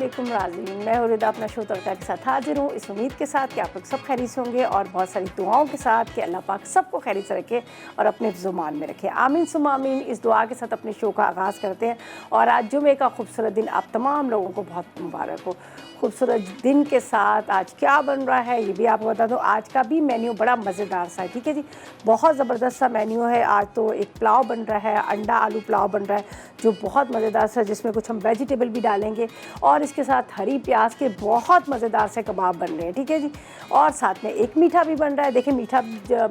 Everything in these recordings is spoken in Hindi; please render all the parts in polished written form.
वालेकुम नाज़रीन, मैं हुरैदा अपना शो तड़का के साथ हाजिर हूँ। इस उम्मीद के साथ कि आप लोग सब खैरियत से होंगे और बहुत सारी दुआओं के साथ कि अल्लाह पाक सबको खैरियत से रखे और अपने ज़ुमान में रखे। आमीन सुम्मा आमीन। इस दुआ के साथ अपने शो का आगाज़ करते हैं और आज जुमे का खूबसूरत दिन आप तमाम लोगों को बहुत मुबारक हो। खूबसूरत दिन के साथ आज क्या बन रहा है ये भी आपको बता दूँ। आज का भी मेन्यू बड़ा मज़ेदार सा है, ठीक है जी, बहुत ज़बरदस्त सा मेन्यू है। आज तो एक पुलाव बन रहा है, अंडा आलू पुलाव बन रहा है जो बहुत मज़ेदार सा, जिसमें कुछ हम वेजिटेबल भी डालेंगे और इसके साथ हरी प्याज के बहुत मज़ेदार से कबाब बन रहे हैं, ठीक है जी। और साथ में एक मीठा भी बन रहा है। देखिए मीठा,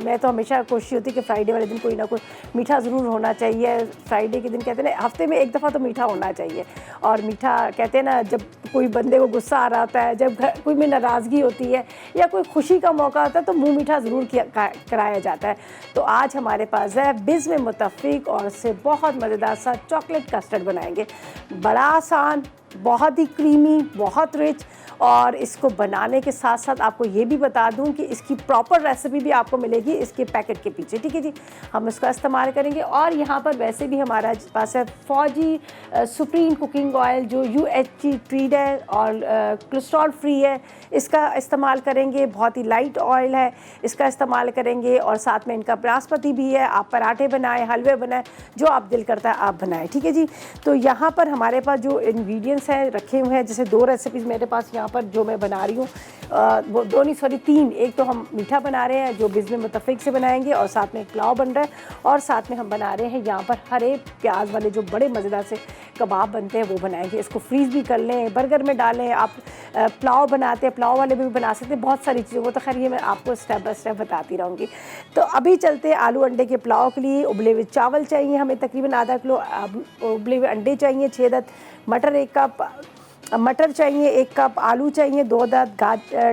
मैं तो हमेशा कोशिश होती है कि फ्राइडे वाले दिन कोई ना कोई मीठा ज़रूर होना चाहिए। फ्राइडे के दिन कहते हैं ना, हफ्ते में एक दफ़ा तो मीठा होना चाहिए। और मीठा कहते हैं ना, जब कोई बंदे को गुस्सा आ रहा होता है, जब कोई में नाराज़गी होती है या कोई खुशी का मौका होता है तो मुँह मीठा ज़रूर कराया जाता है। तो आज हमारे पास है बिज़्म मुत्तफ़िक़ और उससे बहुत मज़ेदार सा चॉकलेट कस्टर्ड बनाएंगे। बड़ा आसान, बहुत ही क्रीमी, बहुत रिच। और इसको बनाने के साथ साथ आपको ये भी बता दूं कि इसकी प्रॉपर रेसिपी भी आपको मिलेगी इसके पैकेट के पीछे, ठीक है जी। हम इसका इस्तेमाल करेंगे। और यहाँ पर वैसे भी हमारा पास है फौजी सुप्रीम कुकिंग ऑयल जो UHT ट्रीड है और कोलेस्ट्रॉल फ्री है। इसका इस्तेमाल करेंगे, बहुत ही लाइट ऑयल है, इसका इस्तेमाल करेंगे। और साथ में इनका बनास्पति भी है। आप पराठे बनाएं, हलवे बनाएं, जो आप दिल करता है आप बनाएं, ठीक है जी। तो यहाँ पर हमारे पास जो इंग्रेडिएंट्स हैं रखे हुए हैं, जैसे 2 रेसिपीज़ मेरे पास यहाँ पर जो मैं बना रही हूँ, वो 2 नहीं सॉरी 3। एक तो हम मीठा बना रहे हैं जो बिज़्म मुत्तफ़िक़ से बनाएंगे और साथ में एक पुलाव बन रहा है और साथ में हम बना रहे हैं यहाँ पर हरे प्याज वाले जो बड़े मज़ेदार से कबाब बनते हैं वो बनाएंगे। इसको फ्रीज़ भी कर लें, बर्गर में डालें। आप पुलाव बनाते हैं, पुलाव वाले भी बना सकते हैं, बहुत सारी चीज़ें। वो तो खैर ये मैं आपको स्टेप बाय स्टेप बताती रहूँगी। तो अभी चलते हैं आलू अंडे के पुलाव के लिए। उबले हुए चावल चाहिए हमें तकरीबन आधा किलो, उबले हुए अंडे चाहिए 6 अदद, मटर 1 कप, मटर चाहिए 1 कप, आलू चाहिए 2 अदद,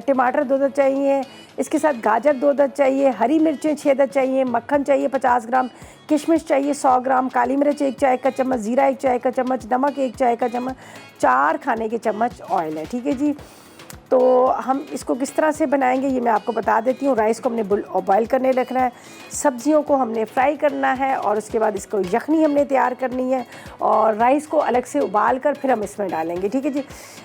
टमाटर 2 अदद चाहिए, इसके साथ गाजर 2 अदद चाहिए, हरी मिर्चें 6 अदद चाहिए, मक्खन चाहिए 50 ग्राम, किशमिश चाहिए 100 ग्राम, काली मिर्च 1 चाय का चम्मच, ज़ीरा 1 चाय का चम्मच, नमक 1 चाय का चम्मच, 4 खाने के चम्मच ऑयल है, ठीक है जी। तो हम इसको किस तरह से बनाएंगे ये मैं आपको बता देती हूँ। राइस को हमने बॉयल करने रखना है, सब्जियों को हमने फ्राई करना है और उसके बाद इसको यखनी हमने तैयार करनी है और राइस को अलग से उबाल कर फिर हम इसमें डालेंगे, ठीक है जी।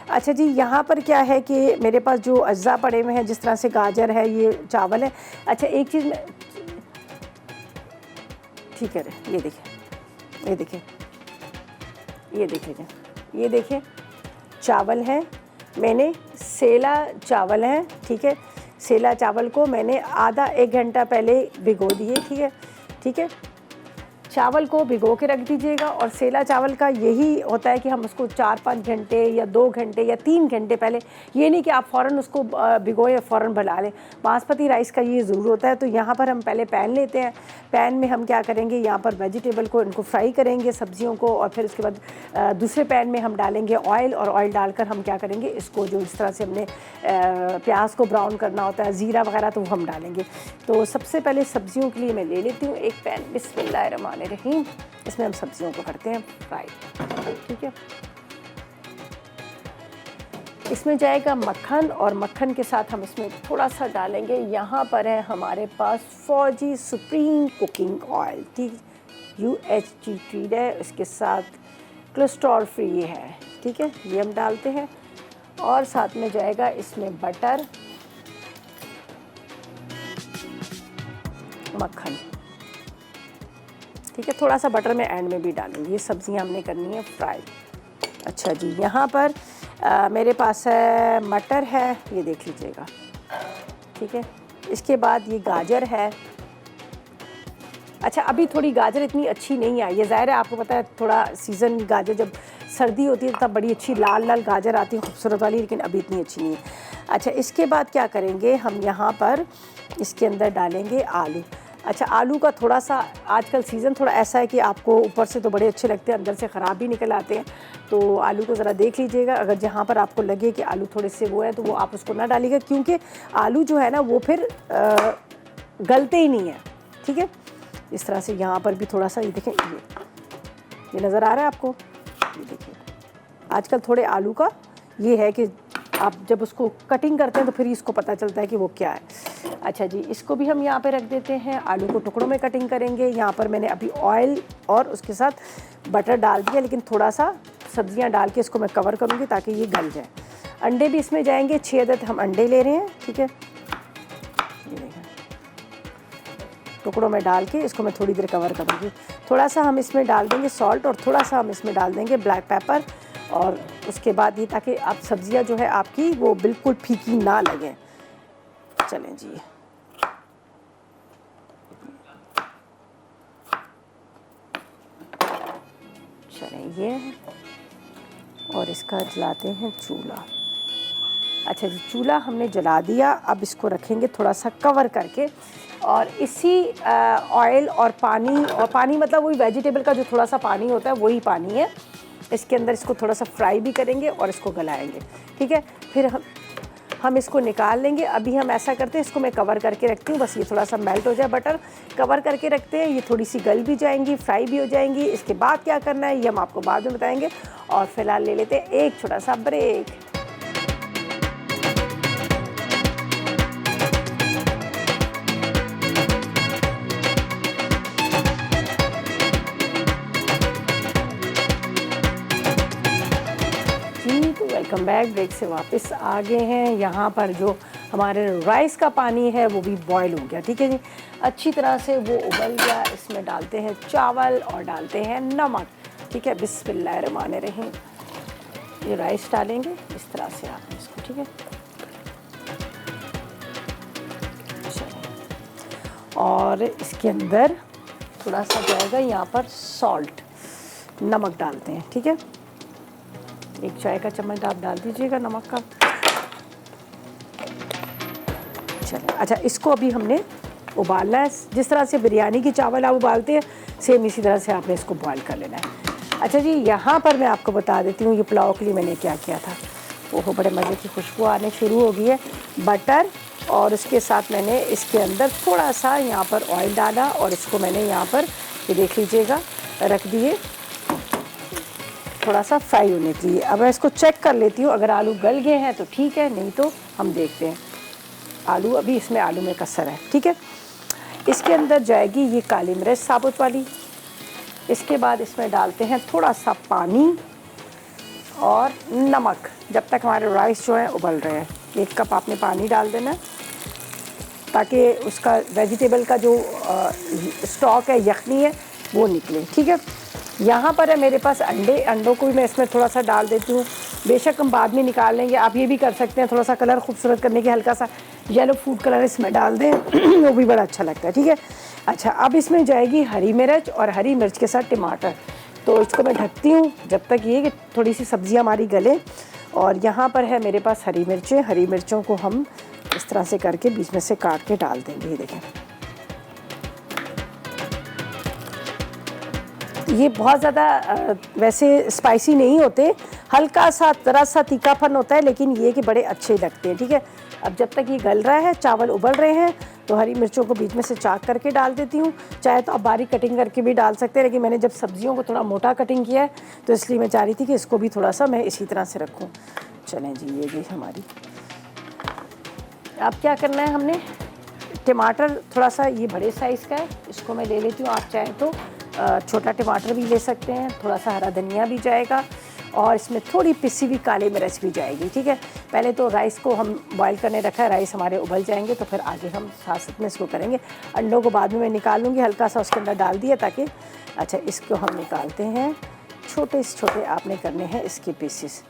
अच्छा जी, यहाँ पर क्या है कि मेरे पास जो अज्जा पड़े हुए हैं, जिस तरह से गाजर है, ये चावल है। अच्छा एक चीज़ में, ठीक है, ये देखिए, ये देखिए, ये देखिए, ये देखिए चावल है, मैंने सेला चावल हैं, ठीक है। सेला चावल को मैंने आधा 1 घंटा पहले भिगो दिए, ठीक है, ठीक है। चावल को भिगो के रख दीजिएगा। और सेला चावल का यही होता है कि हम उसको 4-5 घंटे या 2 घंटे या 3 घंटे पहले, ये नहीं कि आप फ़ौरन उसको भिगो या फ़ौरन बना लें। बासमती राइस का ये ज़रूर होता है। तो यहाँ पर हम पहले पैन लेते हैं, पैन में हम क्या करेंगे, यहाँ पर वेजिटेबल को इनको फ्राई करेंगे, सब्जियों को, और फिर उसके बाद दूसरे पैन में हम डालेंगे ऑयल और ऑयल डालकर हम क्या करेंगे, इसको जो इस तरह से हमने प्याज को ब्राउन करना होता है, ज़ीरा वगैरह, तो वो हम डालेंगे। तो सबसे पहले सब्जियों के लिए मैं ले लेती हूँ एक पैन, बिस्मिल्लाहिर्रहमानिर्रहीम। इसमें हम सब्जियों को करते हैं फ्राई, ठीक है। इसमें जाएगा मक्खन और मक्खन के साथ हम इसमें थोड़ा सा डालेंगे, यहाँ पर है हमारे पास फौजी सुप्रीम कुकिंग ऑयल, ठीक, UHT ट्रीड है, इसके साथ कोलेस्ट्रॉल फ्री है, ठीक है, ये हम डालते हैं। और साथ में जाएगा इसमें बटर, मक्खन, ठीक है, थोड़ा सा बटर मैं एंड में भी डालूंगी। ये सब्जियां हमने करनी है फ्राई। अच्छा जी, यहाँ पर मेरे पास है मटर है, ये देख लीजिएगा, ठीक है। इसके बाद ये गाजर है। अच्छा अभी थोड़ी गाजर इतनी अच्छी नहीं आई है, ज़ाहिर है आपको पता है थोड़ा सीज़न, गाजर जब सर्दी होती है तब बड़ी अच्छी लाल लाल गाजर आती है खूबसूरत वाली, लेकिन अभी इतनी अच्छी नहीं है। अच्छा इसके बाद क्या करेंगे, हम यहाँ पर इसके अंदर डालेंगे आलू। अच्छा आलू का थोड़ा सा, आजकल सीज़न थोड़ा ऐसा है कि आपको ऊपर से तो बड़े अच्छे लगते हैं, अंदर से ख़राब भी निकल आते हैं। तो आलू को ज़रा देख लीजिएगा, अगर जहाँ पर आपको लगे कि आलू थोड़े से वो है तो वो आप उसको ना डालिएगा, क्योंकि आलू जो है ना वो फिर गलते ही नहीं है, ठीक है। इस तरह से यहाँ पर भी थोड़ा सा, ये देखें, ये नज़र आ रहा है आपको, ये देखिए। आजकल थोड़े आलू का ये है कि आप जब उसको कटिंग करते हैं तो फिर इसको पता चलता है कि वो क्या है। अच्छा जी, इसको भी हम यहाँ पे रख देते हैं। आलू को टुकड़ों में कटिंग करेंगे। यहाँ पर मैंने अभी ऑयल और उसके साथ बटर डाल दिया, लेकिन थोड़ा सा सब्जियां डाल के इसको मैं कवर करूँगी ताकि ये गल जाए। अंडे भी इसमें जाएंगे, 6 अदद हम अंडे ले रहे हैं, ठीक है। ये देखें, टुकड़ों में डाल के इसको मैं थोड़ी देर कवर करूँगी। थोड़ा सा हम इसमें डाल देंगे सॉल्ट और थोड़ा सा हम इसमें डाल देंगे ब्लैक पेपर, और उसके बाद ये ताकि आप सब्जियां जो है आपकी वो बिल्कुल फीकी ना लगें। चलें जी, चलें ये है, और इसका जलाते हैं चूल्हा। अच्छा जी, चूल्हा हमने जला दिया। अब इसको रखेंगे थोड़ा सा कवर करके, और इसी ऑयल और पानी मतलब वही वेजिटेबल का जो थोड़ा सा पानी होता है वही पानी है। इसके अंदर इसको थोड़ा सा फ्राई भी करेंगे और इसको गलाएंगे, ठीक है। फिर हम इसको निकाल लेंगे। अभी हम ऐसा करते हैं, इसको मैं कवर करके रखती हूँ, बस ये थोड़ा सा मेल्ट हो जाए बटर, कवर करके रखते हैं। ये थोड़ी सी गल भी जाएंगी, फ्राई भी हो जाएंगी। इसके बाद क्या करना है ये हम आपको बाद में बताएंगे, और फिलहाल ले लेते हैं एक छोटा सा ब्रेक। Welcome back. ब्रेक से वापस आ गए हैं। यहाँ पर जो हमारे राइस का पानी है वो भी बॉईल हो गया, ठीक है जी, अच्छी तरह से वो उबल गया। इसमें डालते हैं चावल और डालते हैं नमक, ठीक है। बिस्मिल्लाहिर्रहमानिर्रहीम। ये राइस डालेंगे इस तरह से आप इसको, ठीक है। और इसके अंदर थोड़ा सा जाएगा यहाँ पर सॉल्ट, नमक डालते हैं, ठीक है। 1 चाय का चम्मच आप डाल दीजिएगा नमक का। चलिए, अच्छा इसको अभी हमने उबालना है। जिस तरह से बिरयानी की चावल आप उबालते हैं सेम इसी तरह से आपने इसको बॉईल कर लेना है। अच्छा जी, यहाँ पर मैं आपको बता देती हूँ ये पुलाव के लिए मैंने क्या किया था। वो बड़े मज़े की खुशबू आने शुरू हो गई है। बटर और उसके साथ मैंने इसके अंदर थोड़ा सा यहाँ पर ऑयल डाला, और इसको मैंने यहाँ पर ये देख लीजिएगा रख दिए थोड़ा सा फ्राई होने के लिए। अब मैं इसको चेक कर लेती हूँ, अगर आलू गल गए हैं तो ठीक है, नहीं तो हम देखते हैं। आलू अभी इसमें आलू में कसर है, ठीक है। इसके अंदर जाएगी ये काली मिर्च साबुत वाली। इसके बाद इसमें डालते हैं थोड़ा सा पानी और नमक, जब तक हमारे राइस जो हैं उबल रहे हैं। 1 कप आपने पानी डाल देना है ताकि उसका वेजिटेबल का जो स्टॉक है, यखनी है, वो निकले, ठीक है। यहाँ पर है मेरे पास अंडों को भी मैं इसमें थोड़ा सा डाल देती हूँ। बेशक हम बाद में निकाल लेंगे, आप ये भी कर सकते हैं, थोड़ा सा कलर खूबसूरत करने के हल्का सा येलो फूड कलर इसमें डाल दें वो भी बड़ा अच्छा लगता है, ठीक है। अच्छा, अब इसमें जाएगी हरी मिर्च और हरी मिर्च के साथ टमाटर। तो इसको मैं ढकती हूँ जब तक ये कि थोड़ी सी सब्जियाँ हमारी गले। और यहाँ पर है मेरे पास हरी मिर्चें। हरी मिर्चों को हम इस तरह से करके बीच में से काट के डाल देंगे। ये देखें, ये बहुत ज़्यादा वैसे स्पाइसी नहीं होते, हल्का सा ज़रा सा तीखापन होता है, लेकिन ये कि बड़े अच्छे लगते हैं, ठीक है। अब जब तक ये गल रहा है, चावल उबल रहे हैं, तो हरी मिर्चों को बीच में से चाक करके डाल देती हूँ। चाहे तो आप बारीक कटिंग करके भी डाल सकते हैं, लेकिन मैंने जब सब्जियों को थोड़ा मोटा कटिंग किया है तो इसलिए मैं चाह रही थी कि इसको भी थोड़ा सा मैं इसी तरह से रखूँ। चलें जी, ये जी हमारी। अब क्या करना है हमने, टमाटर थोड़ा सा ये बड़े साइज़ का है, इसको मैं ले लेती हूँ। आप चाहें तो छोटा टमाटर भी ले सकते हैं। थोड़ा सा हरा धनिया भी जाएगा, और इसमें थोड़ी पिसी हुई काली मिर्च भी जाएगी, ठीक है। पहले तो राइस को हम बॉईल करने रखा है, राइस हमारे उबल जाएंगे तो फिर आगे हम साथ में इसको करेंगे। अंडों को बाद में मैं निकाल लूँगी, हल्का सा उसके अंदर डाल दिया ताकि। अच्छा, इसको हम निकालते हैं, छोटे से छोटे आपने करने हैं इसके पीसेस,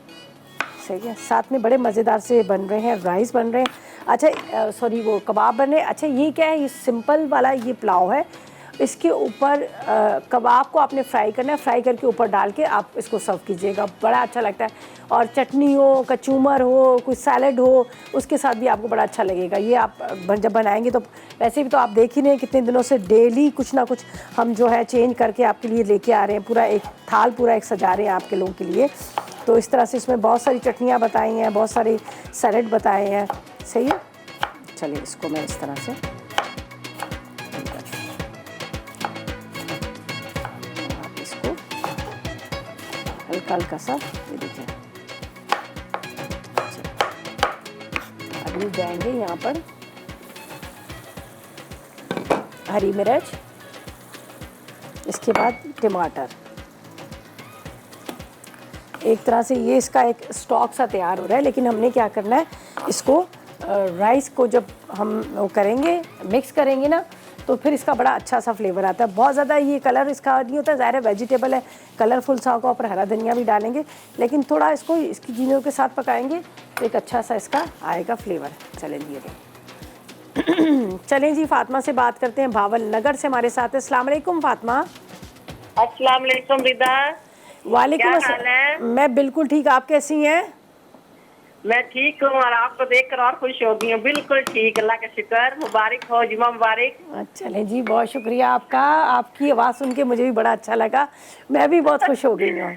सही है। साथ में बड़े मज़ेदार से बन रहे हैं, राइस बन रहे हैं। अच्छा सॉरी, वो कबाब बन रहे हैं। अच्छा, ये क्या है, ये सिंपल वाला ये पुलाव है। इसके ऊपर कबाब को आपने फ्राई करना है, फ्राई करके ऊपर डाल के आप इसको सर्व कीजिएगा, बड़ा अच्छा लगता है। और चटनी हो, कचूमर हो, कोई सैलड हो, उसके साथ भी आपको बड़ा अच्छा लगेगा। ये आप जब बनाएंगे तो वैसे भी तो आप देख ही नहीं कितने दिनों से डेली कुछ ना कुछ हम जो है चेंज करके आपके लिए लेके आ रहे हैं। पूरा एक थाल पूरा एक सजा रहे हैं आपके लोगों के लिए। तो इस तरह से इसमें बहुत सारी चटनियाँ बताई हैं, बहुत सारी सैलड बताए हैं, सही है। चलिए, इसको मैं इस तरह से हल्का सा, ये देखिए। अभी जाएंगे यहाँ पर हरी मिर्च, इसके बाद टमाटर। एक तरह से ये इसका एक स्टॉक सा तैयार हो रहा है, लेकिन हमने क्या करना है, इसको राइस को जब हम वो करेंगे, मिक्स करेंगे ना, तो फिर इसका बड़ा अच्छा सा फ्लेवर आता है। बहुत ज़्यादा ये कलर इसका नहीं होता, ज़ाहिर है वेजिटेबल है, कलरफुल सा होगा, ऊपर हरा धनिया भी डालेंगे, लेकिन थोड़ा इसको इसकी चीज़ों के साथ पकाएंगे तो एक अच्छा सा इसका आएगा फ्लेवर। चलें जी चलें जी, फातिमा से बात करते हैं, भावल नगर से हमारे साथ है। अस्सलाम वालेकुम फातिमा। अस्सलाम वालेकुम रिदा। वालेकुम क्या हाल है? अस्सलाम। मैं बिल्कुल ठीक, आप कैसी हैं? मैं ठीक हूँ और आपको देखकर और खुश हो गई हूँ। बिल्कुल ठीक, अल्लाह का शुक्र। मुबारक हो, जुमा मुबारक। चलें जी, बहुत शुक्रिया आपका। आपकी आवाज़ सुन के मुझे भी बड़ा अच्छा लगा, मैं भी बहुत खुश हो गई हूँ।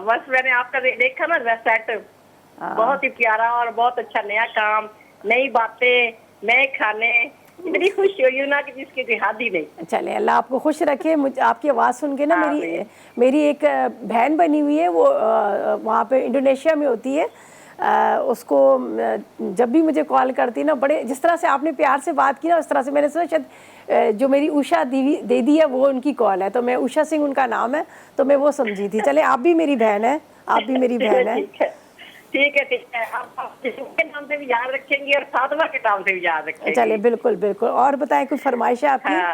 बस मैंने आपका देखा ना सेट, बहुत ही प्यारा और बहुत अच्छा, नया काम, नई बातें, नए खाने, इतनी खुश हुई हूँ ना कि जिसकी कोई हद ही नहीं। चले, अल्लाह आपको खुश रखे। मुझे आपकी आवाज़ सुन के ना मेरी एक बहन बनी हुई है, वो वहाँ पे इंडोनेशिया में होती है। उसको जब भी मुझे कॉल करती ना, बड़े जिस तरह से आपने प्यार से बात की ना, उस तरह से मैंने सोचा शायद जो मेरी उषा दीदी है वो उनकी कॉल है, तो मैं उषा सिंह उनका नाम है, तो मैं वो समझी थी। चले, आप भी मेरी बहन है, आप भी मेरी बहन है। ठीक है ठीक है, आप के नाम से भी याद रखेंगे और फातिमा के नाम से भी याद रखेंगे। चले, बिल्कुल बिल्कुल। और बताएं, कोई फरमाइश है आपकी? हाँ,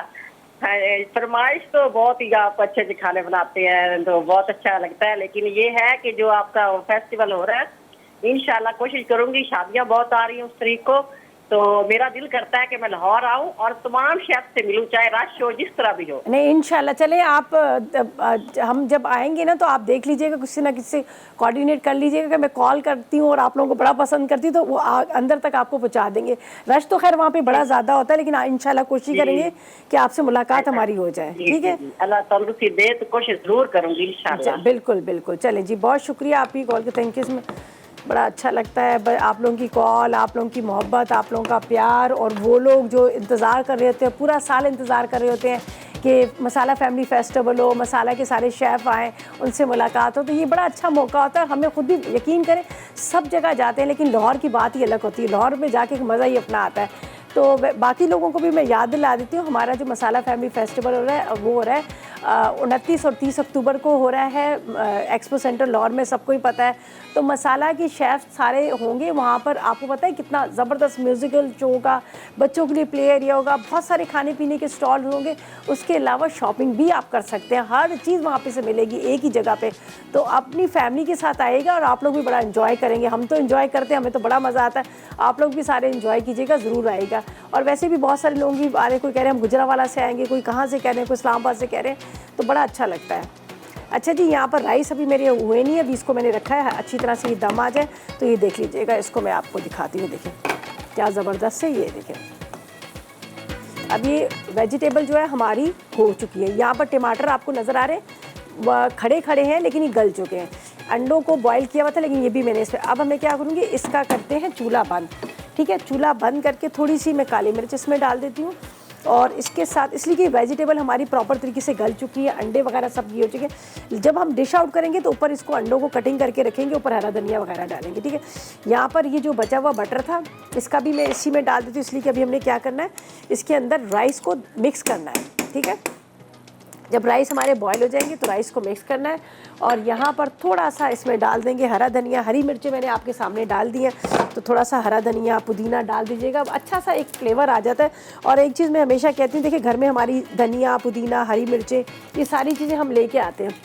फरमाइश तो बहुत ही, आप अच्छे अच्छे खाने बनाते हैं तो बहुत अच्छा लगता है, लेकिन ये है कि जो आपका फेस्टिवल हो रहा है, इंशाल्लाह कोशिश करूंगी, शादियां बहुत आ रही हैं उस तारीख को, तो मेरा दिल करता है कि मैं लाहौर आऊं और तमाम शेफ से मिलूं, चाहे रश हो, जिस तरह भी हो। नहीं, इंशाल्लाह। चले, आप हम जब आएंगे ना, तो आप देख लीजिएगा, किसी ना किसी से कोऑर्डिनेट कर लीजिएगा कि मैं कॉल करती हूँ और आप लोगों को बड़ा पसंद करती हूँ, तो वो अंदर तक आपको पहुँचा देंगे। रश तो खैर वहाँ पे बड़ा ज़्यादा होता है, लेकिन इंशाल्लाह कोशिश करेंगे कि आपसे मुलाकात हमारी हो जाए। ठीक है, अल्लाह तंदुरुस्ती दे तो कोशिश ज़रूर करूँगी इंशाल्लाह। बिल्कुल बिल्कुल। चलें जी, बहुत शुक्रिया आपकी कॉल के, थैंक यू। बड़ा अच्छा लगता है आप लोगों की कॉल, आप लोगों की मोहब्बत, आप लोगों का प्यार, और वो लोग जो इंतज़ार कर रहे होते हैं, पूरा साल इंतज़ार कर रहे होते हैं कि मसाला फैमिली फेस्टिवल हो, मसाला के सारे शेफ़ आएँ, उनसे मुलाकात हो, तो ये बड़ा अच्छा मौका होता है। हमें खुद भी, यकीन करें, सब जगह जाते हैं, लेकिन लाहौर की बात ही अलग होती है। लाहौर में जाके मज़ा ही अपना आता है। तो बाकी लोगों को भी मैं याद दिला देती हूँ, हमारा जो मसाला फैमिली फेस्टिवल हो रहा है, वो हो रहा है 29 और 30 अक्टूबर को हो रहा है एक्सपो सेंटर लाहौर में, सबको ही पता है। तो मसाला के शेफ़ सारे होंगे वहाँ पर। आपको पता है कितना ज़बरदस्त म्यूज़िकल शो होगा, बच्चों के लिए प्ले एरिया होगा, बहुत सारे खाने पीने के स्टॉल होंगे। उसके अलावा शॉपिंग भी आप कर सकते हैं, हर चीज़ वहाँ पे से मिलेगी एक ही जगह पे। तो अपनी फैमिली के साथ आएगा और आप लोग भी बड़ा इन्जॉय करेंगे। हम तो इन्जॉय करते हैं, हमें तो बड़ा मज़ा आता है, आप लोग भी सारे इन्जॉय कीजिएगा, ज़रूर आएगा। और वैसे भी बहुत सारे लोग भी आ रहे, कोई कह रहे हैं हम गुजरावाला से आएंगे, कोई कहाँ से कह रहे हैं, कोई इस्लामाबाद से कह रहे हैं, तो बड़ा अच्छा लगता है। अच्छा जी, यहाँ पर राइस अभी मेरे हुए नहीं है, अभी इसको मैंने रखा है अच्छी तरह से, ये दम आ जाए तो ये देख लीजिएगा। इसको मैं आपको दिखाती हूँ, देखें क्या ज़बरदस्त है, ये देखें। अब ये वेजिटेबल जो है हमारी हो चुकी है। यहाँ पर टमाटर आपको नज़र आ रहे हैं, खड़े खड़े हैं, लेकिन ये गल चुके हैं। अंडों को बॉईल किया हुआ था, लेकिन ये भी मैंने इस पर, अब हमें क्या करूँगी, इसका करते हैं चूल्हा बंद। ठीक है, चूल्हा बंद करके थोड़ी सी मैं काली मिर्च इसमें डाल देती हूँ, और इसके साथ, इसलिए कि वेजिटेबल हमारी प्रॉपर तरीके से गल चुकी है, अंडे वगैरह सब ये हो चुके हैं। जब हम डिश आउट करेंगे तो ऊपर इसको अंडों को कटिंग करके रखेंगे, ऊपर हरा धनिया वगैरह डालेंगे। ठीक है, यहाँ पर ये जो बचा हुआ बटर था, इसका भी मैं इसी में डाल देती हूँ, इसलिए कि अभी हमने क्या करना है, इसके अंदर राइस को मिक्स करना है। ठीक है, जब राइस हमारे बॉयल हो जाएंगे तो राइस को मिक्स करना है, और यहाँ पर थोड़ा सा इसमें डाल देंगे हरा धनिया, हरी मिर्चें मैंने आपके सामने डाल दी हैं, तो थोड़ा सा हरा धनिया पुदीना डाल दीजिएगा, अच्छा सा एक फ्लेवर आ जाता है। और एक चीज़ मैं हमेशा कहती हूँ, देखिए घर में हमारी धनिया पुदीना हरी मिर्चें, ये सारी चीज़ें हम लेके आते हैं,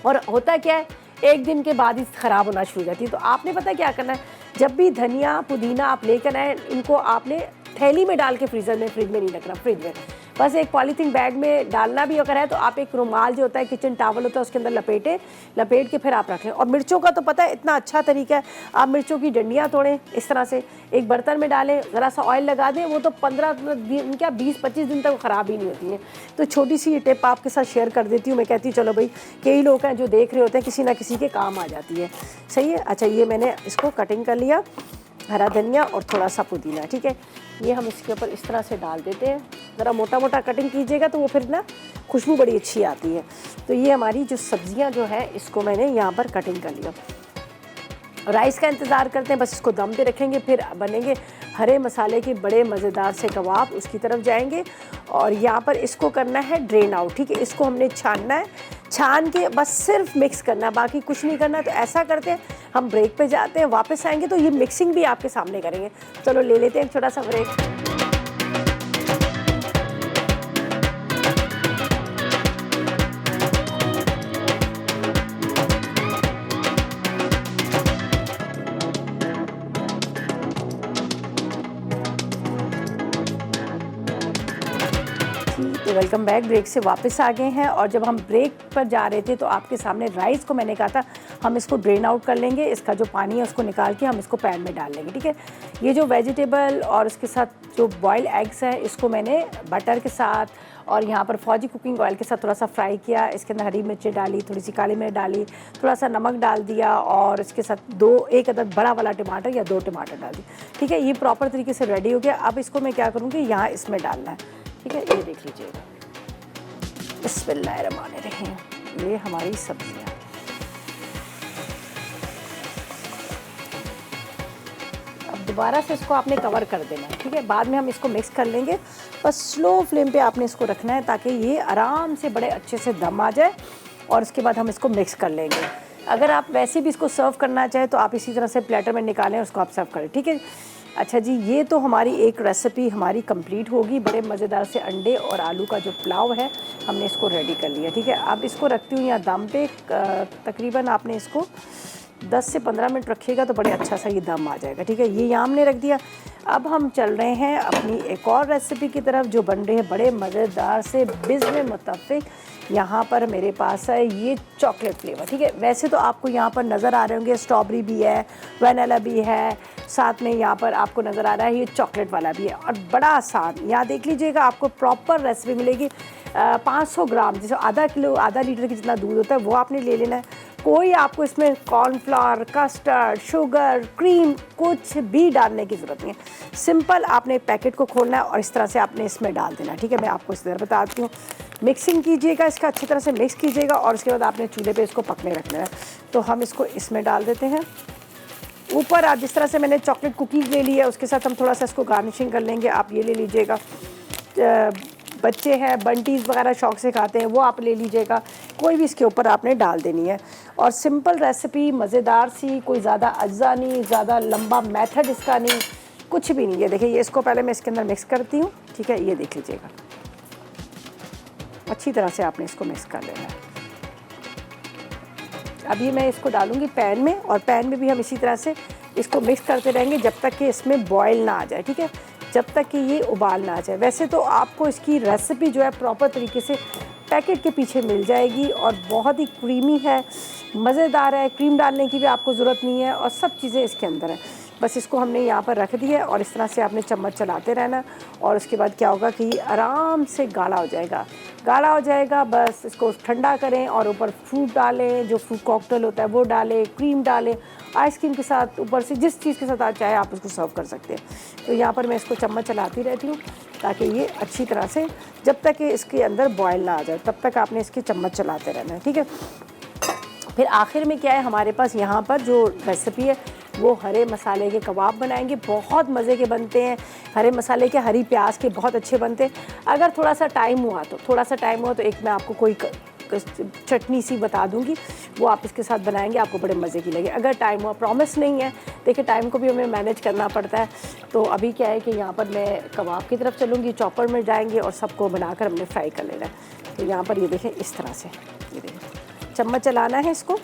और होता क्या है, एक दिन के बाद ही ख़राब होना शुरू हो जाती है। तो आपने पता क्या करना है, जब भी धनिया पुदीना आप लेकर आए, इनको आपने थैली में डाल के फ्रीज़र में, फ्रिज में नहीं रखना, फ्रिज में बस एक पॉलीथीन बैग में डालना भी अगर है तो आप एक रुमाल जो होता है, किचन टॉवल होता है, उसके अंदर लपेट के फिर आप रख लें। और मिर्चों का तो पता है इतना अच्छा तरीका है, आप मिर्चों की डंडियाँ तोड़ें, इस तरह से एक बर्तन में डालें, ज़रा सा ऑयल लगा दें, वो तो 20-25 दिन तक ख़राब ही नहीं होती हैं। तो छोटी सी ये टिप आपके साथ शेयर कर देती हूँ। मैं कहती हूँ चलो भाई, कई लोग हैं जो देख रहे होते हैं, किसी ना किसी के काम आ जाती है। सही है। अच्छा, ये मैंने इसको कटिंग कर लिया, हरा धनिया और थोड़ा सा पुदीना। ठीक है, ये हम इसके ऊपर इस तरह से डाल देते हैं, ज़रा मोटा मोटा कटिंग कीजिएगा तो वो फिर ना खुशबू बड़ी अच्छी आती है। तो ये हमारी जो सब्जियां जो है, इसको मैंने यहाँ पर कटिंग कर लिया। राइस का इंतज़ार करते हैं, बस इसको दम पे रखेंगे, फिर बनेंगे हरे मसाले के बड़े मज़ेदार से कबाब, उसकी तरफ जाएंगे। और यहाँ पर इसको करना है ड्रेन आउट, ठीक है, इसको हमने छानना है, छान के बस सिर्फ मिक्स करना है, बाकी कुछ नहीं करना। तो ऐसा करते हैं, हम ब्रेक पे जाते हैं, वापस आएंगे तो ये मिक्सिंग भी आपके सामने करेंगे। चलो ले लेते हैं एक छोटा सा ब्रेक। तो वेलकम बैक, ब्रेक से वापस आ गए हैं। और जब हम ब्रेक पर जा रहे थे तो आपके सामने राइस को मैंने कहा था हम इसको ड्रेन आउट कर लेंगे, इसका जो पानी है उसको निकाल के हम इसको पैन में डाल लेंगे, ठीक है। ये जो वेजिटेबल और उसके साथ जो बॉयल एग्स है, इसको मैंने बटर के साथ और यहाँ पर फौजी कुकिंग ऑयल के साथ थोड़ा सा फ्राई किया। इसके अंदर हरी मिर्ची डाली, थोड़ी सी काली मिर्च डाली, थोड़ा सा नमक डाल दिया और इसके साथ एक अदद बड़ा वाला टमाटर या 2 टमाटर डाल दी, ठीक है। ये प्रॉपर तरीके से रेडी हो गया। अब इसको मैं क्या करूँगी, यहाँ इसमें डालना है, ठीक है। ये देख लीजिएगा, बिस्मिल्लाहिर्रहमानिर्रहीम, ये हमारी सब्जियाँ। अब दोबारा से इसको आपने कवर कर देना है, ठीक है। बाद में हम इसको मिक्स कर लेंगे, बस स्लो फ्लेम पे आपने इसको रखना है ताकि ये आराम से बड़े अच्छे से दम आ जाए। और उसके बाद हम इसको मिक्स कर लेंगे। अगर आप वैसे भी इसको सर्व करना चाहें तो आप इसी तरह से प्लेटर में निकालें, उसको आप सर्व करें, ठीक है। अच्छा जी, ये तो हमारी एक रेसिपी हमारी कंप्लीट होगी। बड़े मज़ेदार से अंडे और आलू का जो पुलाव है, हमने इसको रेडी कर लिया, ठीक है। अब इसको रखती हूँ यहाँ दम पे, तकरीबन आपने इसको 10 से 15 मिनट रखिएगा तो बड़े अच्छा सा ये दम आ जाएगा, ठीक है। ये यहाँ हमने रख दिया। अब हम चल रहे हैं अपनी एक और रेसिपी की तरफ जो बन रहे हैं बड़े मज़ेदार से बिज़्म मुतफ़िक। यहाँ पर मेरे पास है ये चॉकलेट फ्लेवर, ठीक है। वैसे तो आपको यहाँ पर नज़र आ रहे होंगे स्ट्रॉबेरी भी है, वनीला भी है, साथ में यहाँ पर आपको नज़र आ रहा है ये चॉकलेट वाला भी है। और बड़ा आसान, यहाँ देख लीजिएगा, आपको प्रॉपर रेसिपी मिलेगी। 500 ग्राम, जैसे आधा किलो, आधा लीटर की जितना दूध होता है वो आपने ले लेना है। कोई आपको इसमें कॉर्नफ्लावर, कस्टर्ड, शुगर, क्रीम कुछ भी डालने की ज़रूरत नहीं है। सिंपल आपने पैकेट को खोलना है और इस तरह से आपने इसमें डाल देना, ठीक है। मैं आपको इस तरह बताती हूँ। मिक्सिंग कीजिएगा, इसका अच्छी तरह से मिक्स कीजिएगा और उसके बाद आपने चूल्हे पे इसको पकने रखना है। तो हम इसको इसमें डाल देते हैं। ऊपर आप जिस तरह से मैंने चॉकलेट कुकीज़ ले ली है उसके साथ हम थोड़ा सा इसको गार्निशिंग कर लेंगे। आप ये ले लीजिएगा, बच्चे हैं बंटीज़ वगैरह शौक से खाते हैं, वो आप ले लीजिएगा। कोई भी इसके ऊपर आपने डाल देनी है। और सिंपल रेसिपी, मज़ेदार सी, कोई ज़्यादा अज्जा नहीं, ज़्यादा लंबा मेथड इसका नहीं, कुछ भी नहीं है। देखिए ये इसको पहले मैं इसके अंदर मिक्स करती हूँ, ठीक है। ये देख लीजिएगा, अच्छी तरह से आपने इसको मिक्स कर लेना है। अभी मैं इसको डालूँगी पैन में और पैन में भी हम इसी तरह से इसको मिक्स करते रहेंगे जब तक कि इसमें बॉयल ना आ जाए, ठीक है, जब तक कि ये उबाल ना आ जाए। वैसे तो आपको इसकी रेसिपी जो है प्रॉपर तरीके से पैकेट के पीछे मिल जाएगी और बहुत ही क्रीमी है, मज़ेदार है। क्रीम डालने की भी आपको ज़रूरत नहीं है और सब चीज़ें इसके अंदर हैं। बस इसको हमने यहाँ पर रख दिया और इस तरह से आपने चम्मच चलाते रहना और उसके बाद क्या होगा कि ये आराम से गाढ़ा हो जाएगा, गाढ़ा हो जाएगा। बस इसको ठंडा करें और ऊपर फ्रूट डालें, जो फ्रूट कॉकटेल होता है वो डालें, क्रीम डालें, आइसक्रीम के साथ, ऊपर से जिस चीज़ के साथ आप चाहे आप उसको सर्व कर सकते हैं। तो यहाँ पर मैं इसको चम्मच चलाती रहती हूँ ताकि ये अच्छी तरह से, जब तक कि इसके अंदर बॉयल ना आ जाए तब तक आपने इसकी चम्मच चलाते रहना है, ठीक है। फिर आखिर में क्या है, हमारे पास यहाँ पर जो रेसिपी है वो हरे मसाले के कबाब बनाएंगे, बहुत मज़े के बनते हैं। हरे मसाले के, हरी प्याज के बहुत अच्छे बनते हैं। अगर थोड़ा सा टाइम हुआ तो एक मैं आपको कोई चटनी सी बता दूंगी, वो आप इसके साथ बनाएंगे, आपको बड़े मज़े की लगे। अगर टाइम हुआ, प्रॉमिस नहीं है, देखिए टाइम को भी हमें मैनेज करना पड़ता है। तो अभी क्या है कि यहाँ पर मैं कबाब की तरफ चलूँगी, चॉपर में जाएंगे और सबको बनाकर हमने फ्राई कर लेना है। तो यहाँ पर ये देखें इस तरह से, ये देखें चम्मच चलाना है इसको।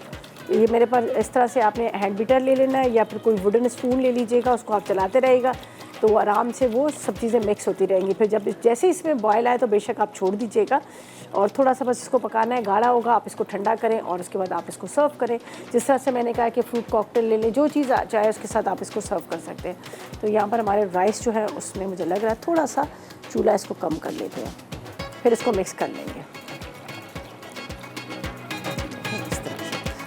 ये मेरे पास इस तरह से आपने हैंड बीटर ले लेना है या फिर कोई वुडन स्पून ले लीजिएगा, उसको आप चलाते रहेगा तो वो आराम से वो सब चीज़ें मिक्स होती रहेंगी। फिर जब जैसे इसमें बॉयल आए तो बेशक आप छोड़ दीजिएगा और थोड़ा सा बस इसको पकाना है, गाढ़ा होगा, आप इसको ठंडा करें और उसके बाद आप इसको सर्व करें। जिस तरह से मैंने कहा कि फ्रूट कॉकटेल ले लें, जो चीज़ चाहे उसके साथ आप इसको सर्व कर सकते हैं। तो यहाँ पर हमारे राइस जो है उसमें मुझे लग रहा है थोड़ा सा चूल्हा इसको कम कर लेते हैं, फिर इसको मिक्स कर लेंगे।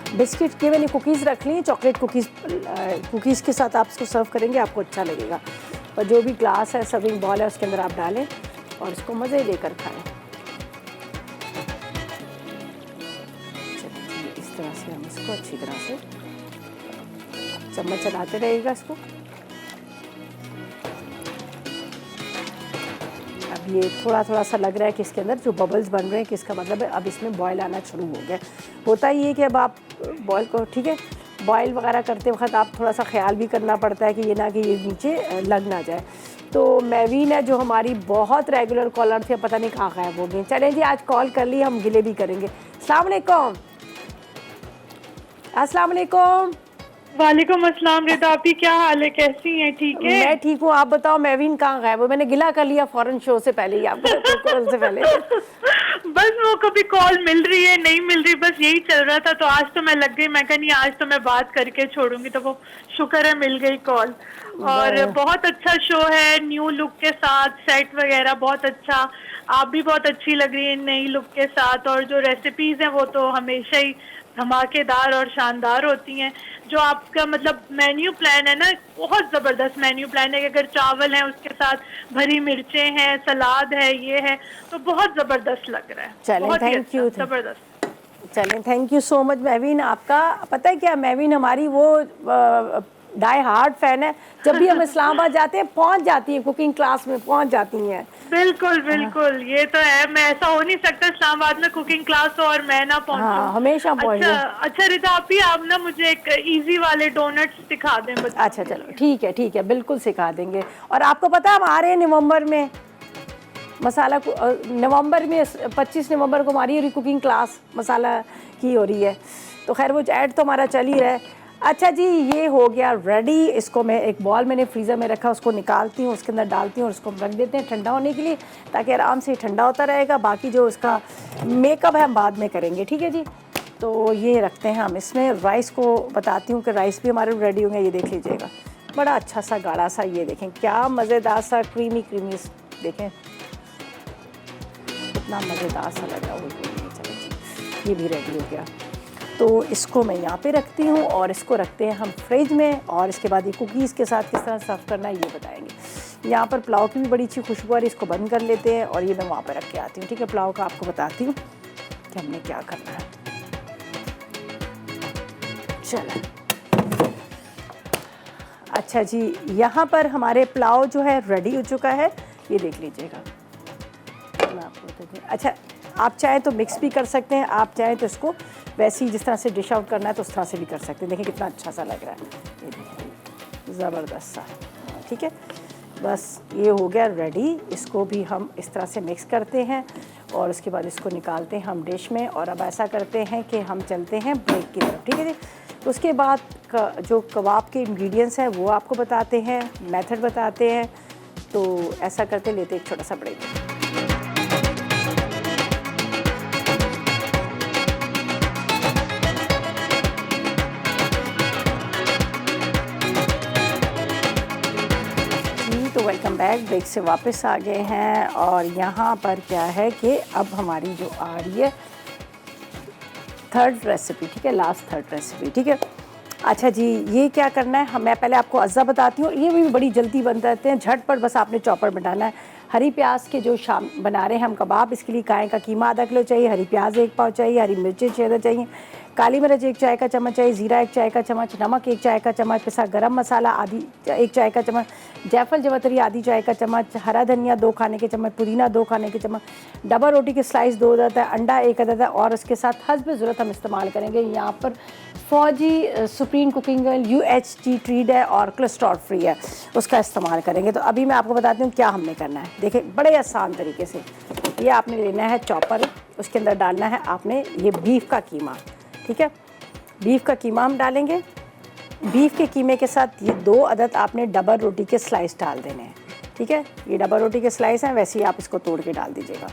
बिस्किट के मैंने कुकीज़ रख ली, चॉकलेट कुकीज़ के साथ आप इसको सर्व करेंगे, आपको अच्छा लगेगा। और जो भी ग्लास है, सर्विंग बॉल है, उसके अंदर आप डालें और इसको मज़े लेकर खाएं। इस तरह से हम इसको अच्छी तरह से चम्मच चलाते रहिएगा इसको। अब ये थोड़ा थोड़ा सा लग रहा है कि इसके अंदर जो बबल्स बन रहे हैं कि इसका मतलब है अब इसमें बॉयल आना शुरू हो गया। होता ही है कि अब आप बॉयल को, ठीक है, बॉयल वगैरह करते वक्त आप थोड़ा सा ख्याल भी करना पड़ता है कि ये ना कि ये नीचे लग ना जाए। तो मेवीन है जो हमारी बहुत रेगुलर कॉलर थी, पता नहीं कहाँ गायब हो गई। चलें जी, आज कॉल कर ली, हम गिले भी करेंगे। अस्सलाम वालेकुम। अस्सलाम वालेकुम। वालेकुम अस्सलाम रिदा, आपकी क्या हाल है, कैसी हैं? ठीक है, मैं ठीक हूँ, आप बताओ मेवीन कहाँ गायब हो? मैंने गिला कर लिया फौरन शो से पहले ही, आपको कॉल से पहले। बस वो कभी कॉल मिल रही है नहीं मिल रही, बस यही चल रहा था। तो आज तो मैं लग गई, मैं कहा नहीं आज तो मैं बात करके छोड़ूंगी, तो वो शुक्र है मिल गई कॉल। और बहुत अच्छा शो है, न्यू लुक के साथ, सेट वगैरह बहुत अच्छा, आप भी बहुत अच्छी लग रही है नई लुक के साथ। और जो रेसिपीज हैं वो तो हमेशा ही धमाकेदार और शानदार होती हैं। जो आपका मतलब मेन्यू प्लान है ना, बहुत ज़बरदस्त मेन्यू प्लान है कि अगर चावल हैं उसके साथ भरी मिर्चें हैं, सलाद है, ये है, तो बहुत ज़बरदस्त लग रहा है। चलें, थैंक यू, ज़बरदस्त। चलें, थैंक यू सो मच मेवीन। आपका पता है क्या, मेवीन हमारी वो डाई हार्ड फैन है। जब भी हम इस्लामाबाद जाते हैं पहुंच जाती है, कुकिंग क्लास में पहुंच जाती हैं। बिल्कुल बिल्कुल, ये तो है। मैं ऐसा हो नहीं सकता इस्लामाबाद में कुकिंग क्लास हो और मैं ना पहुंचूं। हाँ, हमेशा पहुंचे। अच्छा रिदा, आप ना मुझे एक इजी वाले डोनट्स सिखा दें बच्चों। अच्छा चलो, ठीक है, बिल्कुल सिखा देंगे। और आपको पता है हम आ रहे हैं नवंबर में, मसाला नवंबर में 25 नवंबर को हमारी कुकिंग क्लास मसाला की हो रही है। तो खैर वो ऐड तो हमारा चल ही रहा है। अच्छा जी, ये हो गया रेडी। इसको मैं एक बॉल मैंने फ्रीज़र में रखा, उसको निकालती हूँ, उसके अंदर डालती हूँ और उसको रख देते हैं ठंडा होने के लिए, ताकि आराम से ठंडा होता रहेगा। बाकी जो उसका मेकअप है हम बाद में करेंगे, ठीक है जी। तो ये रखते हैं हम इसमें। राइस को बताती हूँ कि राइस भी हमारे रेडी होंगे। ये देख लीजिएगा, बड़ा अच्छा सा गाढ़ा सा, ये देखें क्या मज़ेदार सा क्रीमी देखें कितना मज़ेदार सा लग रहा है। चलो जी, ये भी रेडी हो गया। तो इसको मैं यहाँ पे रखती हूँ और इसको रखते हैं हम फ्रिज में। और इसके बाद ये कुकीज़ के साथ किस तरह सर्व करना है ये बताएंगे। यहाँ पर पुलाव की भी बड़ी अच्छी खुशबू आ रही है, इसको बंद कर लेते हैं और ये मैं वहाँ पर रख के आती हूँ, ठीक है। पुलाव का आपको बताती हूँ कि हमने क्या करना है। चलो अच्छा जी, यहाँ पर हमारे पुलाव जो है रेडी हो चुका है, ये देख लीजिएगा। मैं आपको अच्छा, आप चाहें तो मिक्स भी कर सकते हैं, आप चाहें तो इसको वैसे ही जिस तरह से डिश आउट करना है तो उस तरह से भी कर सकते हैं। देखिए कितना अच्छा सा लग रहा है, ये देखिए ज़बरदस्त सा, ठीक है। बस ये हो गया रेडी। इसको भी हम इस तरह से मिक्स करते हैं और उसके बाद इसको निकालते हैं हम डिश में। और अब ऐसा करते हैं कि हम चलते हैं ब्रेक की तरफ, ठीक है जी। उसके बाद जो कबाब के इंग्रेडिएंट्स हैं वो आपको बताते हैं, मेथड बताते हैं। तो ऐसा करते लेते एक छोटा सा ब्रेक। तो वेलकम बैक, ब्रेक से वापस आ गए हैं। और यहाँ पर क्या है कि अब हमारी जो आ रही है थर्ड रेसिपी, ठीक है, लास्ट थर्ड रेसिपी, ठीक है। अच्छा जी, ये क्या करना है, मैं पहले आपको अज्जा बताती हूँ। ये भी बड़ी जल्दी बन जाते हैं, झटपट, बस आपने चॉपर में डालना है। हरी प्याज के जो शाम बना रहे हैं हम कबाब, इसके लिए गाय का कीमा आधा किलो चाहिए, हरी प्याज 1 पाव चाहिए, हरी मिर्चें 6 चाहिए, काली मिर्च 1 चाय का चम्मच चाहिए, ज़ीरा 1 चाय का चम्मच, नमक 1 चाय का चम्मच, पिसा गरम मसाला आधी 1 चाय का चम्मच, जायफल जवतरी आधी चाय का चम्मच, हरा धनिया 2 खाने के चम्मच, पुदीना 2 खाने के चम्मच, डबल रोटी के स्लाइस 2 अदद है, अंडा 1 अदद है। और उसके साथ हस्ब ज़रूरत हम इस्तेमाल करेंगे यहाँ पर फौजी सुप्रीम कुकिंग ऑयल UHT ट्रीड है और कोलेस्ट्रॉल फ्री है, उसका इस्तेमाल करेंगे। तो अभी मैं आपको बताती हूँ क्या हमने करना है। देखिए बड़े आसान तरीके से, ये आपने लेना है चॉपर, उसके अंदर डालना है आपने ये बीफ का कीमा, ठीक है। बीफ का कीमा हम डालेंगे। बीफ के कीमे के साथ ये 2 अदद आपने डबल रोटी के स्लाइस डाल देने हैं, ठीक है। ये डबल रोटी के स्लाइस हैं, वैसे ही आप इसको तोड़ के डाल दीजिएगा।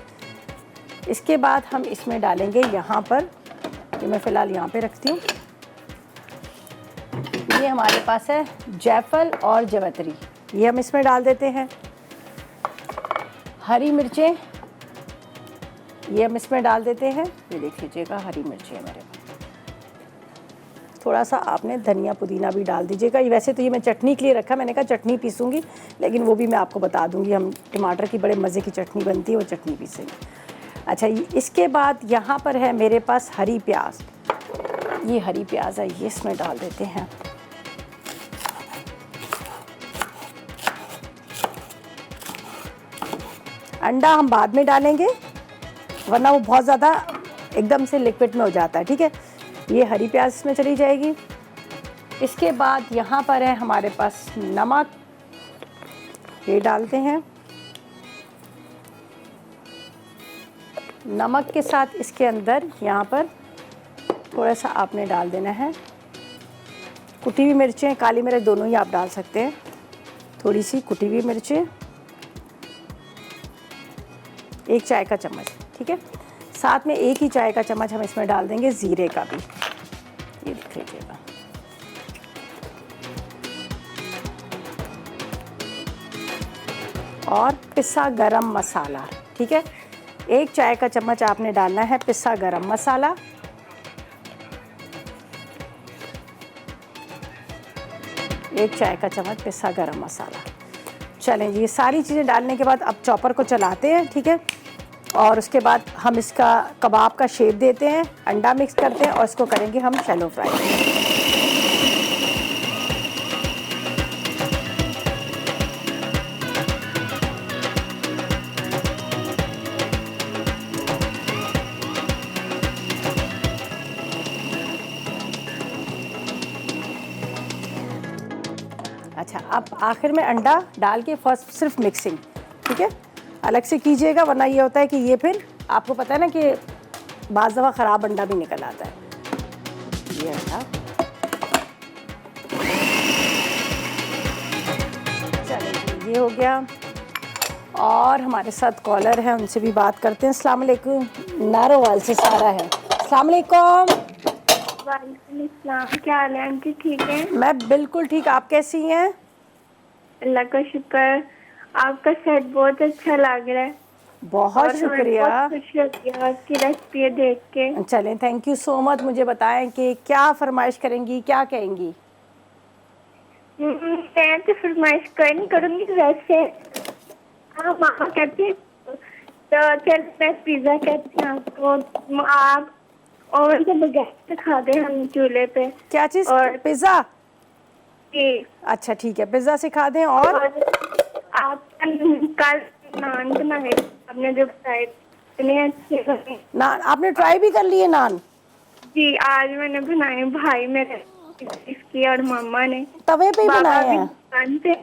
इसके बाद हम इसमें डालेंगे यहाँ पर, ये मैं फ़िलहाल यहाँ पे रखती हूँ, ये हमारे पास है जायफल और जवतरी, ये हम इसमें डाल देते हैं। हरी मिर्चें ये हम इसमें डाल देते हैं, ये देख लीजिएगा हरी मिर्चें मेरे पास। थोड़ा सा आपने धनिया पुदीना भी डाल दीजिएगा। ये वैसे तो ये मैं चटनी के लिए रखा, मैंने कहा चटनी पीसूँगी, लेकिन वो भी मैं आपको बता दूँगी। हम टमाटर की बड़े मज़े की चटनी बनती है, वो चटनी पीसेंगे। अच्छा, इसके बाद यहाँ पर है मेरे पास हरी प्याज, ये हरी प्याज है, ये इसमें डाल देते हैं। अंडा हम बाद में डालेंगे वरना वो बहुत ज़्यादा एकदम से लिक्विड में हो जाता है, ठीक है। ये हरी प्याज इसमें चली जाएगी। इसके बाद यहाँ पर है हमारे पास नमक, ये डालते हैं। नमक के साथ इसके अंदर यहाँ पर थोड़ा सा आपने डाल देना है कुटी हुई मिर्चें, काली मिर्च दोनों ही आप डाल सकते हैं। थोड़ी सी कुटी हुई मिर्चें, 1 चाय का चम्मच, ठीक है। साथ में 1 ही चाय का चम्मच हम इसमें डाल देंगे ज़ीरे का भी, ये देख लीजिएगा। और पिसा गरम मसाला, ठीक है। 1 चाय का चम्मच आपने डालना है पिसा गरम मसाला। एक चाय का चम्मच पिसा गरम मसाला। चलें जी, ये सारी चीज़ें डालने के बाद अब चॉपर को चलाते हैं, ठीक है। और उसके बाद हम इसका कबाब का शेप देते हैं, अंडा मिक्स करते हैं और इसको करेंगे हम शैलो फ्राई। अच्छा, अब आखिर में अंडा डाल के फर्स्ट सिर्फ मिक्सिंग, ठीक है। अलग से कीजिएगा वरना ये होता है कि ये फिर आपको पता है ना कि बाज़ दफ़ा ख़राब अंडा भी निकल आता है। ये अंडा, चलिए ये हो गया। और हमारे साथ कॉलर है, उनसे भी बात करते हैं। अस्सलाम वालेकुम, नारोवाल से सारा है। अस्सलाम वालेकुम। वालेकुम अस्सलाम, क्या हाल है आंटी? ठीक है? मैं बिल्कुल ठीक, आप कैसी हैं? अल्लाह का शुक्र, आपका सेट बहुत अच्छा लग रहा है। बहुत और हमें शुक्रिया। बहुत खुशी होती है आपकी रेसिपी देख के। चलें, थैंक यू सो मच। मुझे बताएं कि क्या फरमाइश करेंगी, क्या कहेंगी? मैं तो फरमाइश कोई नहीं करूँगी, वैसे हाँ मामा कहती हैं तो चल मैं पिज़्ज़ा कहती हूँ आपको, आप ओवन के बगैर सिखा दें हम चूल्हे पे। क्या चीज़? और पिज़्ज़ा? जी। अच्छा ठीक है, पिज़्ज़ा सिखा दें। और आप कल नान बनाए आपने जो बताए इतने अच्छे बने। नान आपने ट्राई भी कर लिए नान? जी, आज मैंने बनाए, भाई मेरे इसकी और मामा ने तवे पे ही बाबा बनाए भी हैं? दुकान पे,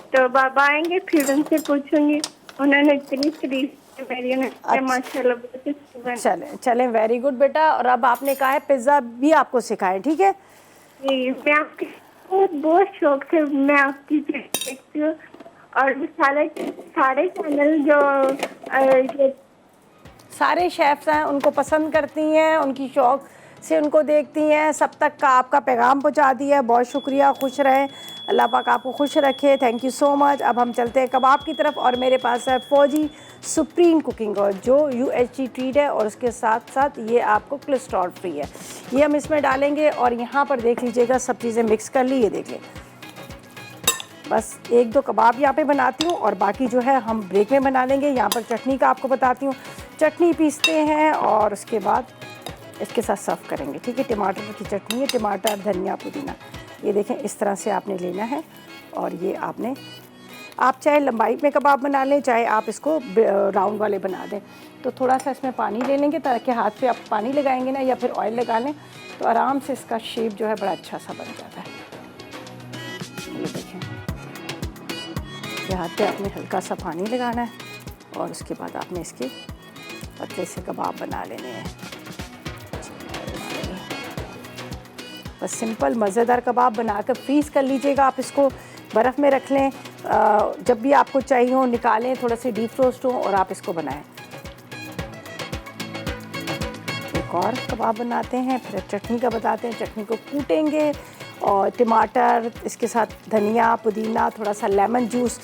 तो बाबा आएंगे फिर उनसे पूछूंगी। उन्होंने इतनी तारीफ की मेरी, उन्होंने माशाल्लाह बहुत अच्छी बनी। चलें चलें, वेरी गुड बेटा। और अब आपने कहा है पिज़्ज़ा भी आपको सिखाएं, ठीक है। जी, मैं आपकी बहुत शौक से मैं आपकी देखती हूँ और सारे चैनल जो ये सारे शेफ्स हैं उनको पसंद करती हैं, उनकी शौक से उनको देखती हैं, सब तक का आपका पैगाम पहुंचा दिया है। बहुत शुक्रिया, खुश रहें, अल्लाह पाक आपको खुश रखे। Thank you so much. अब हम चलते हैं कबाब की तरफ और मेरे पास है फौजी सुप्रीम कुकिंग ऑयल जो UHT ट्रीट है और उसके साथ साथ ये आपको कोलेस्ट्रॉल फ्री है। ये हम इसमें डालेंगे और यहाँ पर देख लीजिएगा सब चीज़ें मिक्स कर ली, ये देख लें। बस 1-2 कबाब यहाँ पे बनाती हूँ और बाकी जो है हम ब्रेक में बना लेंगे। यहाँ पर चटनी का आपको बताती हूँ, चटनी पीसते हैं और उसके बाद इसके साथ सर्व करेंगे, ठीक है। टमाटर की चटनी है, टमाटर, धनिया, पुदीना, ये देखें इस तरह से आपने लेना है। और ये आपने, आप चाहे लंबाई में कबाब बना लें, चाहे आप इसको राउंड वाले बना दें। तो थोड़ा सा इसमें पानी ले लेंगे ताकि हाथ पे आप पानी लगाएंगे ना या फिर ऑयल लगा लें तो आराम से इसका शेप जो है बड़ा अच्छा सा बन जाता है। ये देखें, ये हाथ पे आपने हल्का सा पानी लगाना है और उसके बाद आपने इसके पतले से कबाब बना लेने हैं। बस सिंपल मज़ेदार कबाब बनाकर फ्रीज़ कर लीजिएगा। आप इसको बर्फ़ में रख लें, जब भी आपको चाहिए हो निकालें, थोड़ा सा डीप रोस्ट हो और आप इसको बनाएं। एक और कबाब बनाते हैं, फिर चटनी का बताते हैं। चटनी को कूटेंगे और टमाटर, इसके साथ धनिया, पुदीना, थोड़ा सा लेमन जूस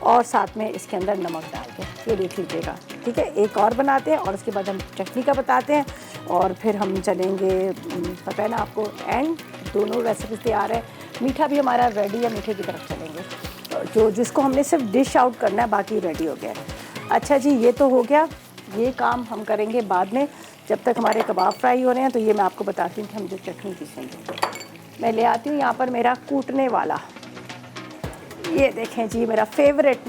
और साथ में इसके अंदर नमक डाल के, ये देख लीजिएगा, ठीक है। एक और बनाते हैं और उसके बाद हम चटनी का बताते हैं और फिर हम चलेंगे, पता है ना आपको, एंड दोनों रेसिपी तैयार है। मीठा भी हमारा रेडी है, मीठे की तरफ चलेंगे। जिसको हमने सिर्फ डिश आउट करना है, बाकी रेडी हो गया है। अच्छा जी, ये तो हो गया, ये काम हम करेंगे बाद में। जब तक हमारे कबाब फ्राई हो रहे हैं तो ये मैं आपको बताती हूँ कि हम जो चटनी पीसेंगे। मैं ले आती हूँ यहाँ पर मेरा कूटने वाला, ये देखें जी, मेरा फेवरेट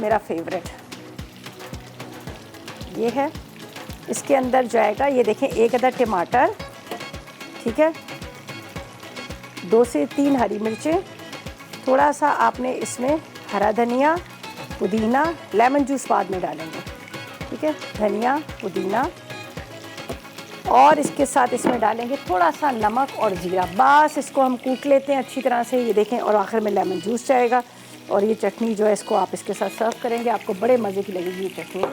ये है। इसके अंदर जाएगा, ये देखें, 1 अदद टमाटर, ठीक है, 2 से 3 हरी मिर्चें, थोड़ा सा आपने इसमें हरा धनिया, पुदीना, लेमन जूस बाद में डालेंगे, ठीक है, धनिया, पुदीना, और इसके साथ इसमें डालेंगे थोड़ा सा नमक और जीरा। बस इसको हम कूट लेते हैं अच्छी तरह से, ये देखें, और आखिर में लेमन जूस जाएगा। और ये चटनी जो है इसको आप इसके साथ सर्व करेंगे, आपको बड़े मज़े की लगेगी ये चटनी।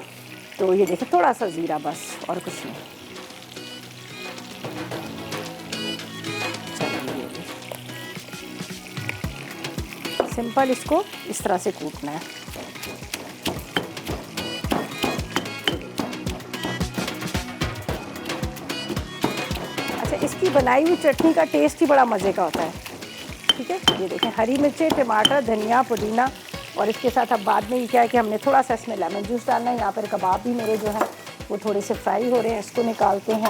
तो ये देखें, थोड़ा सा ज़ीरा बस, और कुछ नहीं। सिंपल इसको इस तरह से कूटना है। अच्छा, इसकी बनाई हुई चटनी का टेस्ट ही बड़ा मज़े का होता है, ठीक है। ये देखें, हरी मिर्चें, टमाटर, धनिया, पुदीना, और इसके साथ अब बाद में ये क्या है कि हमने थोड़ा सा इसमें लेमन जूस डालना है। यहाँ पर कबाब भी मेरे जो है वो थोड़े से फ्राई हो रहे हैं, इसको निकालते हैं,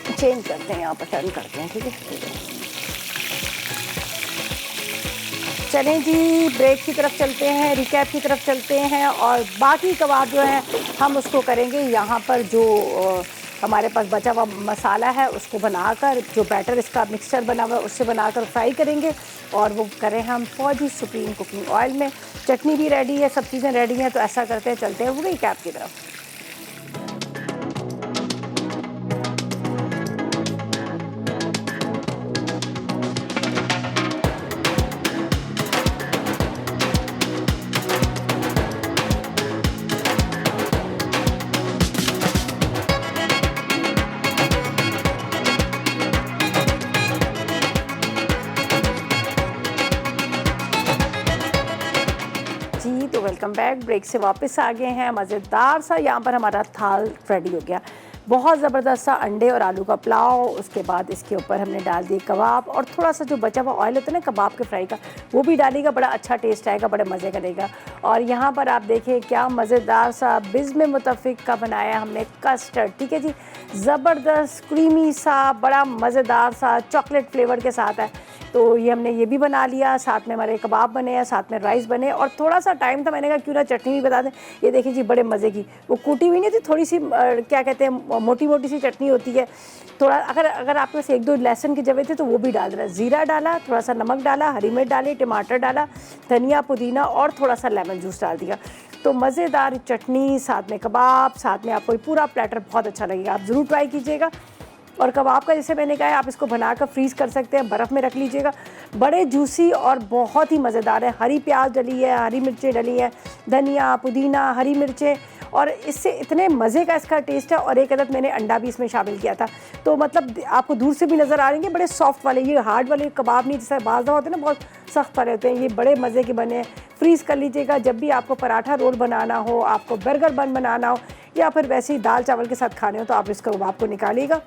चेंज करते हैं, यहाँ पर टर्न करते हैं, ठीक है। चलें जी, ब्रेक की तरफ चलते हैं, रिकैप की तरफ चलते हैं, और बाकी कबाब जो हैं हम उसको करेंगे यहाँ पर। जो हमारे पास बचा हुआ मसाला है उसको बनाकर, जो बैटर इसका मिक्सचर बना हुआ है उससे बनाकर फ्राई करेंगे, और वो करें हम फौजी सुप्रीम कुकिंग ऑयल में। चटनी भी रेडी है, सब चीज़ें रेडी हैं, तो ऐसा करते हैं, चलते हैं वो रिकैप की तरफ। जी, तो वेलकम बैक। ब्रेक से वापस आ गए हैं। मज़ेदार सा यहाँ पर हमारा थाल रेडी हो गया, बहुत ज़बरदस्त सा अंडे और आलू का पुलाव। उसके बाद इसके ऊपर हमने डाल दिए कबाब, और थोड़ा सा जो बचा हुआ ऑयल होता है ना कबाब के फ्राई का, वो भी डालेगा, बड़ा अच्छा टेस्ट आएगा, बड़े मज़े का देगा। और यहाँ पर आप देखें क्या मज़ेदार सा बिज़्म मुतफ़िक का बनाया हमने कस्टर्ड, ठीक है जी, ज़बरदस्त क्रीमी सा, बड़ा मज़ेदार सा चॉकलेट फ्लेवर के साथ है। तो ये हमने ये भी बना लिया, साथ में हमारे कबाब बने हैं, साथ में राइस बने, और थोड़ा सा टाइम था, मैंने कहा क्यों ना चटनी भी बता दें। ये देखिए जी, बड़े मज़े की, वो कूटी हुई नहीं थी, थोड़ी सी क्या कहते हैं, मोटी मोटी सी चटनी होती है। थोड़ा अगर आपके पास 1-2 लहसुन की जगह थे तो वो भी डाल देना। ज़ीरा डाला, थोड़ा सा नमक डाला, हरी मिर्च डाली, टमाटर डाला, धनिया, पुदीना, और थोड़ा सा लेमन जूस डाल दिया। तो मज़ेदार चटनी, साथ में कबाब, साथ में आपको पूरा प्लेटर बहुत अच्छा लगेगा, आप ज़रूर ट्राई कीजिएगा। और कबाब का जैसे मैंने कहा है, आप इसको बनाकर फ्रीज़ कर सकते हैं, बर्फ़ में रख लीजिएगा, बड़े जूसी और बहुत ही मज़ेदार है। हरी प्याज डली है, हरी मिर्चें डली हैं, धनिया, पुदीना, हरी मिर्चें, और इससे इतने मज़े का इसका टेस्ट है। और 1 अदद मैंने अंडा भी इसमें शामिल किया था, तो मतलब आपको दूर से भी नज़र आ रहे हैं, बड़े सॉफ्ट वाले, ये हार्ड वाले कबाब नहीं, जैसे बाज़ होते हैं ना बहुत सख्त वाले होते हैं, ये बड़े मज़े के बने हैं। फ्रीज़ कर लीजिएगा, जब भी आपको पराठा रोल बनाना हो, आपको बर्गर बन बनाना हो, या फिर वैसे ही दाल चावल के साथ खाने हो, तो आप इस कबाब को निकालिएगा।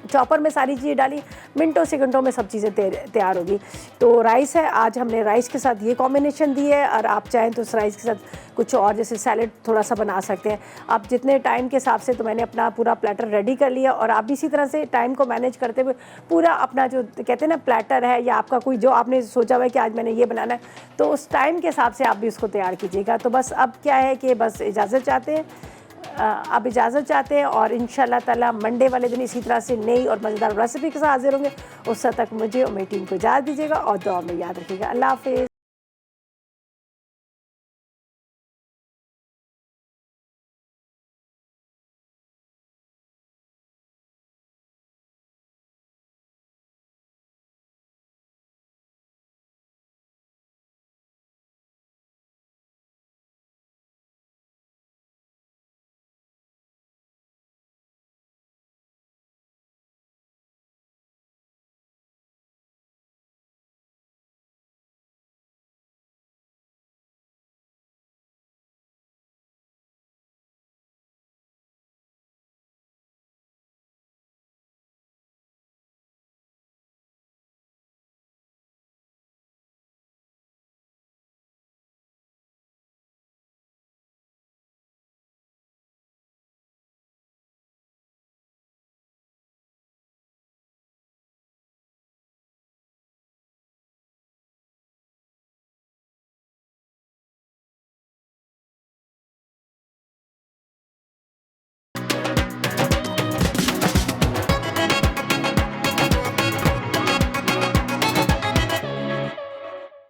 चॉपर में सारी चीज़ें डाली, मिनटों सेकंडों में सब चीज़ें तैयार होगी। तो राइस है, आज हमने राइस के साथ ये कॉम्बिनेशन दी है, और आप चाहें तो उस राइस के साथ कुछ और जैसे सैलेड थोड़ा सा बना सकते हैं आप जितने टाइम के हिसाब से। तो मैंने अपना पूरा प्लेटर रेडी कर लिया, और आप भी इसी तरह से टाइम को मैनेज करते हुए पूरा अपना जो कहते हैं ना प्लेटर है, या आपका कोई जो आपने सोचा हुआ है कि आज मैंने ये बनाना है, तो उस टाइम के हिसाब से आप भी उसको तैयार कीजिएगा। तो बस अब क्या है कि बस इजाज़त चाहते हैं, आप इजाज़त चाहते हैं, और इंशाल्लाह ताला मंडे वाले दिन इसी तरह से नई और मज़ेदार रेसिपी के साथ हाजिर होंगे। उस तक मुझे और मेरी टीम को इजाज़त दीजिएगा, और दुआ में याद रखिएगा। अल्लाह हाफ़िज़।